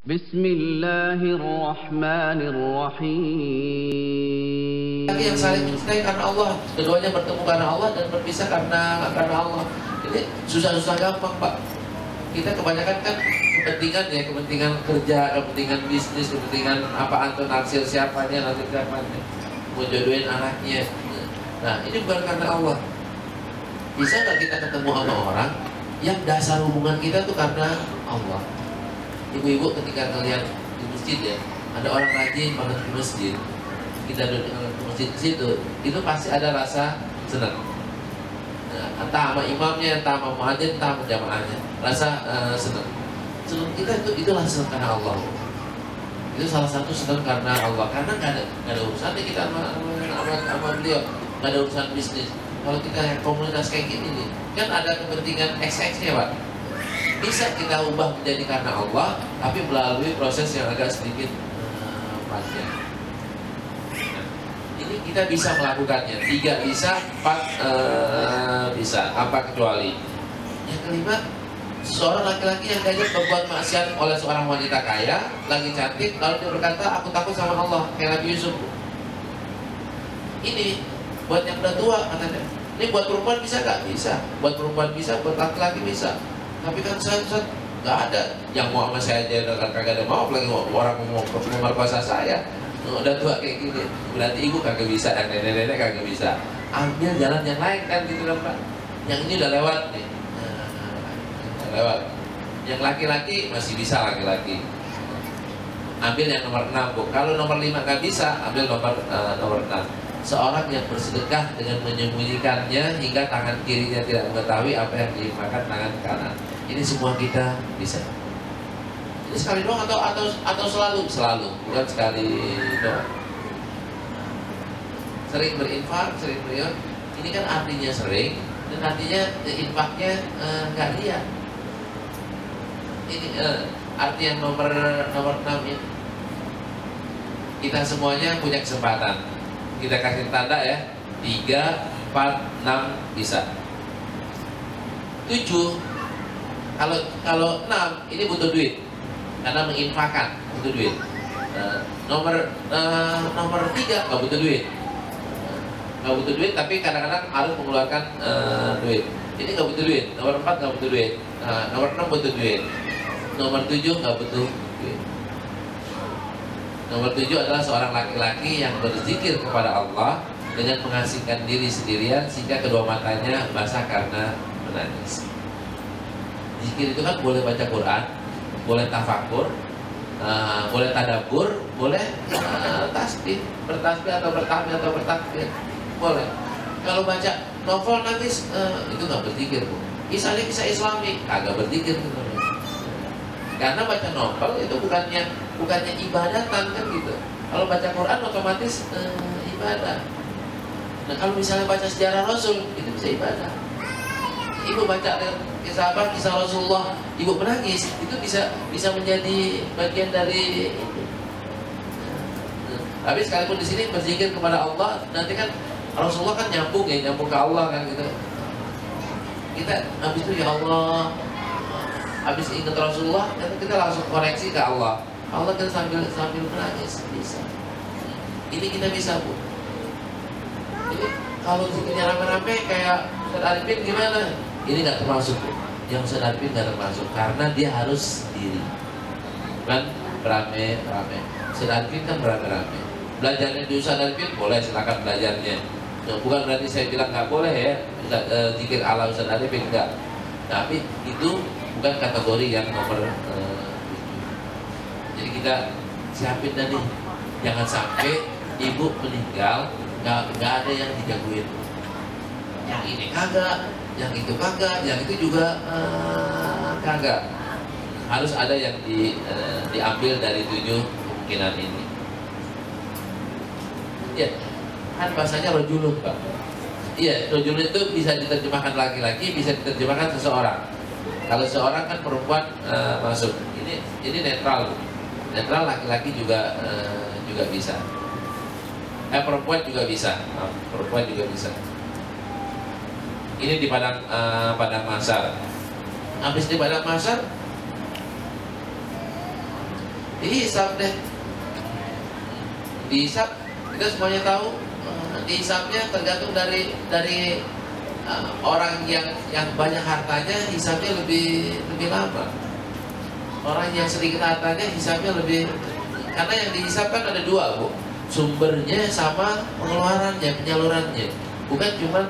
Bismillahirrahmanirrahim. Yang saling mencintai karena Allah, keduanya bertemu karena Allah dan berpisah karena Allah. Ini susah-susah gampang, Pak. Kita kebanyakan kan kepentingan ya, kepentingan kerja, kepentingan bisnis, kepentingan apa atau naksir siapanya, mau jodohin anaknya. Nah, ini bukan karena Allah. Bisa nggak kita ketemu sama orang yang dasar hubungan kita tuh karena Allah? Ibu-ibu ketika ngeliat di masjid ya, ada orang rajin banget di masjid, kita duduk di masjid di situ, itu pasti ada rasa senang. Nah, entah sama imamnya, entah sama muadzin, entah sama jamaahnya, rasa senang. Senang kita itulah senang karena Allah. Itu salah satu senang karena Allah, karena nggak ada urusannya kita sama beliau, nggak ada urusan bisnis. Kalau kita komunitas kayak gini nih, kan ada kepentingan XX-nya, Pak. Bisa kita ubah menjadi karena Allah, tapi melalui proses yang agak sedikit panjang. Nah, ini kita bisa melakukannya. 3 bisa, 4 bisa. Apa kecuali? Yang kelima, seorang laki-laki yang diajak berbuat maksiat oleh seorang wanita kaya, lagi cantik, lalu dia berkata, aku takut sama Allah, kayak Nabi Yusuf. Ini buat yang udah tua katanya. Ini buat perempuan bisa nggak? Bisa. Buat perempuan bisa, buat laki-laki bisa. Tapi kan saya nggak ada yang mau sama saya aja, udah kagak ada mau, apalagi orang mau memerkosa saya. Udah tua kayak gini, berarti ibu kagak bisa, dan nenek-nenek kagak bisa. Ambil jalan yang lain kan gitu kan, Pak. Yang ini udah lewat nih, udah lewat. Yang laki-laki masih bisa laki-laki. Ambil yang nomor 6, Bu. Kalau nomor 5 nggak bisa, ambil nomor 6. Seorang yang bersedekah dengan menyembunyikannya hingga tangan kirinya tidak mengetahui apa yang dimakan tangan kanan. Ini semua kita bisa. Ini sekali doang atau selalu? Selalu, bukan sekali doang. Sering berinfak, sering berion. Ini kan artinya sering, dan artinya infaknya nggak lihat. Ini arti yang nomor 6 ini. Kita semuanya punya kesempatan. Kita kasih tanda ya, 3, 4, 6 bisa. 7, kalau 6 ini butuh duit, karena menginfakkan butuh duit. Nomor 3 nggak butuh duit, tapi kadang-kadang harus mengeluarkan duit. Ini nggak butuh duit. Nomor 4 nggak butuh duit. Nomor 6 butuh duit. Nomor 7 nggak butuh duit. Nomor 7 adalah seorang laki-laki yang berzikir kepada Allah dengan mengasingkan diri sendirian sehingga kedua matanya basah karena menangis. Zikir itu kan boleh baca Quran, boleh tafakur, boleh tadabbur, boleh tasbih, bertasbih atau bertahmid atau bertakbir, boleh. Kalau baca novel nangis, itu nggak berzikir, Bu. Misalnya kisah Islami, kagak berzikir, karena baca novel itu bukannya ibadatan kan gitu. Kalau baca Quran otomatis ibadah. Nah, kalau misalnya baca sejarah Rasul itu bisa ibadah. Ibu baca kisah Rasulullah, ibu menangis, itu bisa menjadi bagian dari itu. Tapi sekalipun di sini berzikir kepada Allah, nanti kan Rasulullah kan nyambung ke Allah kan gitu. Kita habis itu ya Allah, habis ingat Rasulullah, kita langsung koreksi ke Allah. Allah kan sambil menangis, bisa. Ini kita bisa, Bu. Jadi kalau zikirnya rame-rame kayak Ustaz Arifin gimana? Ini nggak termasuk, Bu. Yang Ustaz Arifin nggak termasuk karena dia harus sendiri. Kan rame-rame. Ustaz Arifin kan rame-rame. Belajarnya di Ustaz Arifin boleh, silakan belajarnya. Nah, bukan berarti saya bilang nggak boleh ya zikir ala Ustaz Arifin, enggak. Tapi itu bukan kategori yang nomor 7. Jadi kita siapin tadi, jangan sampai ibu meninggal nggak ada yang dijagoin. Yang ini kagak, yang itu kagak, yang itu juga kagak. Harus ada yang diambil dari 7 kemungkinan ini. Ya, kan bahasanya rojulun, Pak. Iya, rojulun itu bisa diterjemahkan laki-laki, bisa diterjemahkan seseorang. Kalau seorang kan perempuan masuk, ini netral, netral laki-laki juga bisa. Perempuan juga bisa, perempuan juga bisa. Ini di padang mahsyar. Habis di padang mahsyar, dihisap deh. Dihisap, kita semuanya tahu, dihisapnya tergantung dari orang yang banyak hartanya, hisapnya lebih lama. Orang yang sedikit hartanya, hisapnya lebih, karena yang dihisap kan ada dua, Bu, sumbernya sama pengeluarannya, penyalurannya, bukan cuma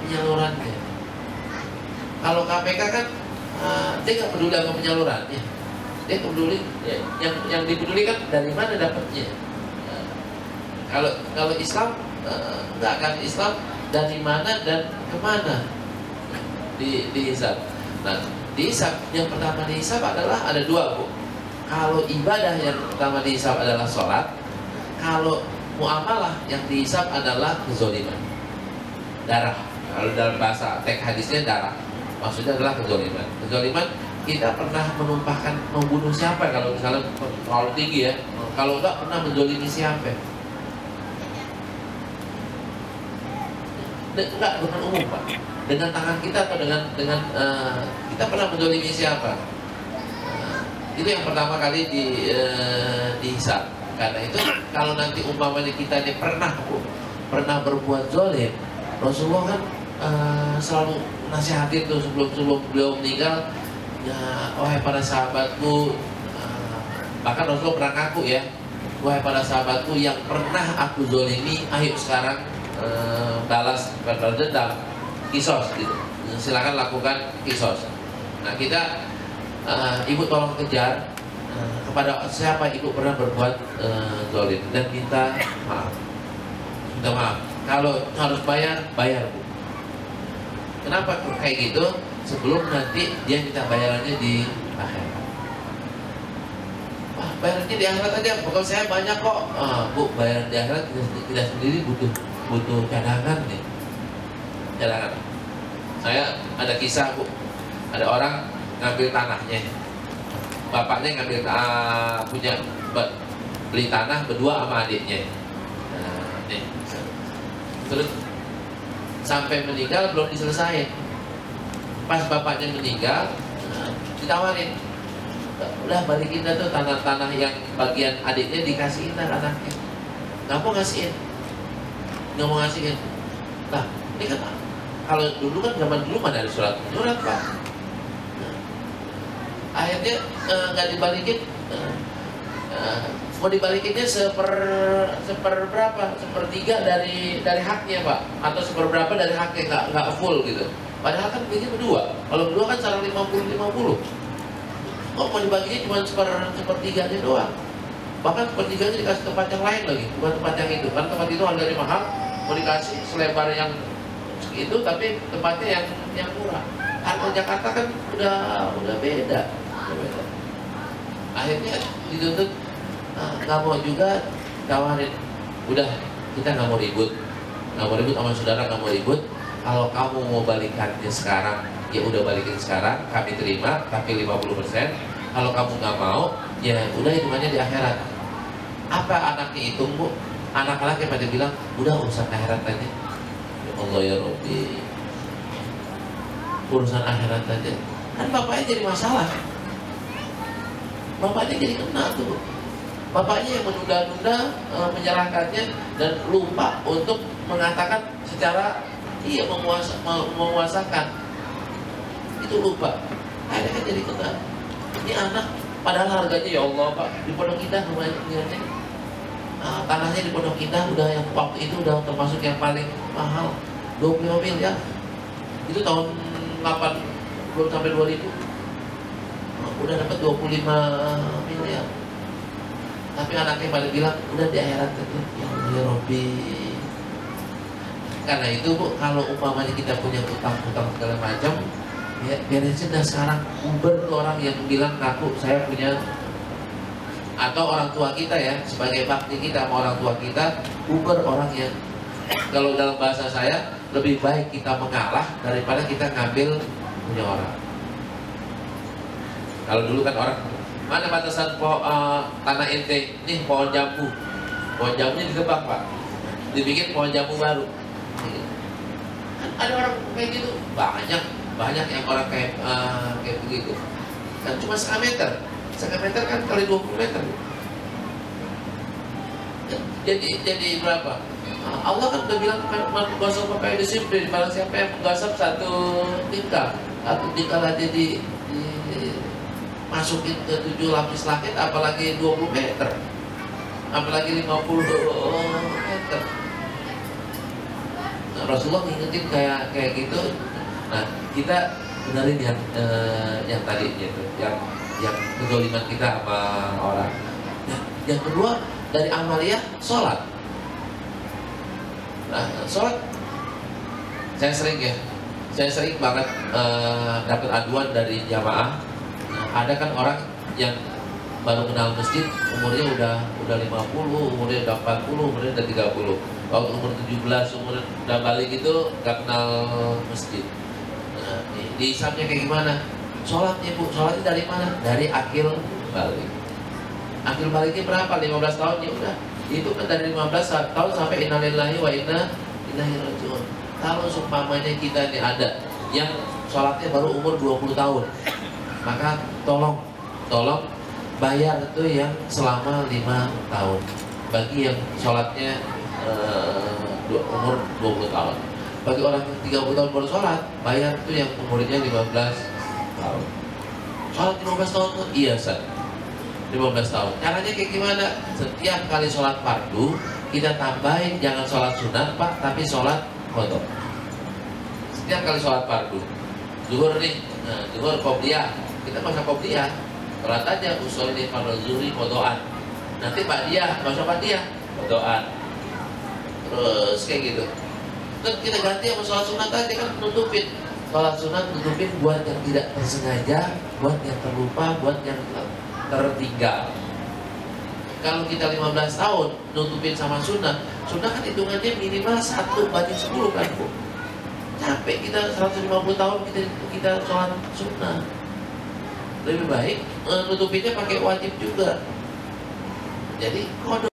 penyalurannya. Kalau KPK kan dia nggak peduli sama penyalurannya, dia peduli yang dipedulikan dari mana dapatnya. Kalau Islam nggak akan, Islam dari mana dan kemana dihisap. Nah, dihisap, yang pertama dihisap adalah ada dua, Bu. Kalau ibadah yang pertama dihisap adalah sholat. Kalau muamalah yang dihisap adalah kezoliman, darah. Kalau dalam bahasa teks hadisnya darah, maksudnya adalah kezoliman. Kezoliman, kita pernah menumpahkan, membunuh siapa kalau misalnya terlalu tinggi ya. Kalau enggak, pernah menzolimi siapa? Enggak dengan umum, Pak. Dengan tangan kita atau dengan kita pernah menzolimi siapa? Itu yang pertama kali dihisap. Karena itu kalau nanti umpamanya kita ini pernah berbuat zolim, Rasulullah kan selalu nasihatin tuh sebelum beliau meninggal, ya, wahai para sahabatku, bahkan Rasulullah pernah ngaku ya, wahai para sahabatku yang pernah aku zolimi, ayo sekarang balas dendam, kisos gitu. Silakan lakukan kisos. Nah, kita ibu tolong kejar kepada siapa ibu pernah berbuat zalim dan minta maaf. Minta maaf. Kalau harus bayar, Bu. Kenapa kayak gitu? Sebelum nanti dia minta bayarannya di akhirat. Wah, bayarannya di akhirat aja. Pokoknya saya banyak kok. Bu, bayaran di akhirat kita sendiri butuh cadangan nih. Cadangan. Saya ada kisah, Bu. Ada orang ngambil tanahnya. Bapaknya ngambil punya beli tanah berdua sama adiknya. Nah, nih. Terus sampai meninggal belum diselesaikan. Pas bapaknya meninggal, ditawarin, udah balikin dah tuh tanah-tanah yang bagian adiknya, dikasihin dah anaknya. Nggak mau ngasihin, nggak mau ngasihin. Nah, ini kan kalau dulu kan, zaman dulu mana ada surat menyurat, Pak. Nah, akhirnya nggak dibalikin. Mau dibalikinnya seperberapa, sepertiga dari haknya, Pak, atau seperberapa dari haknya, nggak full gitu. Padahal kan belinya berdua. Kalau berdua kan cara 50-50. Oh, mau dibaginya cuma sepertiganya doang. Bahkan sepertiganya dikasih tempat yang lain lagi, bukan tempat yang itu. Karena tempat itu harganya mahal, mau dikasih selebar yang itu, tapi tempatnya yang murah. Harga Jakarta kan udah beda. Akhirnya dituntut, nggak mau juga, tawarin, udah kita nggak mau ribut sama saudara, nggak mau ribut. Kalau kamu mau balikannya sekarang, ya udah balikin sekarang, kami terima, tapi 50%. Kalau kamu nggak mau, ya udah hitungannya di akhirat. Apa anaknya hitung, Bu? Anak-anaknya pada bilang, udah urusan akhirat aja. Ya Allah ya Rabbi, urusan akhirat aja. Kan bapaknya jadi masalah. Bapaknya jadi kena tuh. Bapaknya yang menunda-nunda menyerahkannya dan lupa untuk mengatakan secara iya menguasakan. Itu lupa. Akhirnya kan jadi kena. Ini anak padahal harganya ya Allah, Pak, di Pondok Indah rumahnya. Tanahnya di Pondok Indah udah yang waktu itu udah termasuk yang paling mahal, 25 miliar. Itu tahun 8 belum sampai 2000. Udah dapat 25 miliar. Tapi anaknya pada bilang udah di akhirat itu. Ya Allah ya Rabbi. Karena itu, Bu, kalau umpamanya kita punya utang-utang segala macam, ya beresin dah sekarang. Uber tuh orang yang bilang ngaku saya punya, atau orang tua kita ya, sebagai bakti kita sama orang tua kita, Uber orang yang, kalau dalam bahasa saya, lebih baik kita mengalah daripada kita ngambil punya orang. Kalau dulu kan orang, mana batasan tanah ente, nih pohon jambu, pohon jambunya ditebang, Pak, dibikin pohon jambu baru. Kan ada orang kayak gitu, banyak yang orang kayak begitu. Kan cuma setengah setengah meter kan kali 20 meter. Jadi berapa? Nah, Allah kan udah bilang menggosok pakai disiplin. Barang siapa yang menggosok satu tingkah aja masukin ke 7 lapis langit, apalagi 20 meter, apalagi 50 meter. Nah, Rasulullah ngingetin kayak gitu. Nah, kita benerin yang tadi gitu, yang kezaliman kita sama orang. Nah, yang kedua dari amalia sholat. Nah, sholat saya sering banget dapat aduan dari jamaah. Nah, ada kan orang yang baru kenal masjid, umurnya udah 50, umurnya udah 40, umurnya udah 30. Waktu umur 17, umur udah balik gitu gak kenal masjid. Nah, di Islamnya kayak gimana? Sholatnya Bu, sholatnya dari mana? Dari akil balik. Akil baliknya berapa? 15 tahun ya udah. Itu kan dari 15 tahun sampai innalillahi wa inna ilaihi rajiun. Kalau seumpamanya kita ini ada yang sholatnya baru umur 20 tahun, maka tolong bayar itu yang selama 5 tahun. Bagi yang sholatnya umur 20 tahun. Bagi orang yang 30 tahun baru sholat, bayar itu yang umurnya 15 tahun. Sholat 15 tahun tuh iya San, 15 tahun. Caranya kayak gimana? Setiap kali sholat fardu kita tambahin, jangan sholat sunat Pak, tapi sholat qadha. Setiap kali sholat fardu, zuhur nih, zuhur qobliyah, kita masa qobliyah, sholat aja usolli fardhu zuhri qadhaan. Nanti ba'diyah, masa ba'diyah qadhaan. Terus kayak gitu. Terus kita ganti sama sholat sunat aja, kan nutupin. Sholat sunat nutupin buat yang tidak tersengaja, buat yang terlupa, buat yang tertinggal. Kalau kita 15 tahun nutupin sama sunnah kan hitungannya minimal 1/10 kan Bu. Capek kita 150 tahun kita sholat sunnah. Lebih baik nutupinnya pakai wajib juga. Jadi